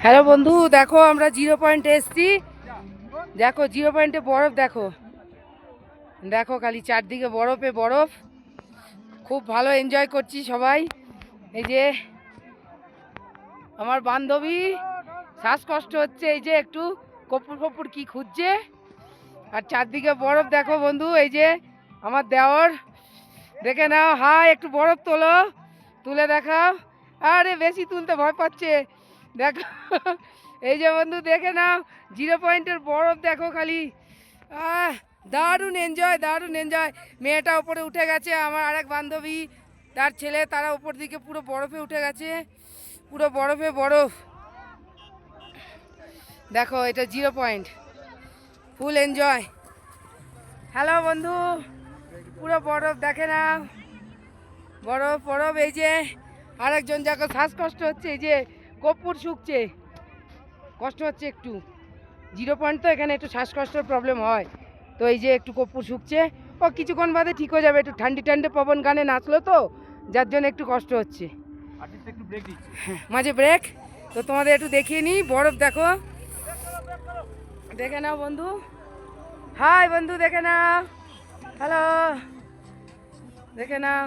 Hello বন্ধু, দেখো আমরা জিরো পয়েন্টে এসছি। দেখো জিরো পয়েন্টে বরফ, দেখো দেখো খালি চারদিকে বরফে বরফ। খুব ভালো এনজয় করছি সবাই। এই যে আমার বান্ধবী শ্বাসকষ্ট হচ্ছে, এই যে একটু কপুর কপুর কি খুঁজছে, আর চারদিকে বরফ দেখো বন্ধু। এই যে আমার দেওর, দেখে নাও। হাই, একটু বরফ তোলো, তুলে দেখাও। আরে বেশি তুলতে ভয় পাচ্ছে, দেখো। এই যে বন্ধু দেখে নাও, জিরো পয়েন্টের বরফ দেখো খালি। আহ দারুণ এনজয়, দারুণ এনজয়। মেয়েটা উপরে উঠে গেছে, আমার আরেক বান্ধবী তার ছেলে, তারা উপর দিকে পুরো বরফে উঠে গেছে, পুরো বরফে বরফ। দেখো এটা zero point, full enjoy. Hello বন্ধু, পুরো বরফ দেখে নাও, বরফ বরফ। এই যে আরেকজন যাকে শ্বাসকষ্ট হচ্ছে, এই যে কর্পূর শুকছে, কষ্ট হচ্ছে একটু। জিরো পয়েন্ট তো, এখানে একটু শ্বাসকষ্টের প্রবলেম হয়, তো এই যে একটু কর্পূর শুকছে। ও কিছুক্ষণ বাদে ঠিক হয়ে যাবে, একটু ঠান্ডি ঠান্ডে পবন গানে নাচলো তো, যার জন্য একটু কষ্ট হচ্ছে। মাঝে ব্রেক। তো তোমাদের একটু দেখিয়ে নিই, বরফ দেখো, দেখে নাও বন্ধু। হাই বন্ধু, দেখে নাও। হ্যালো, দেখে নাও।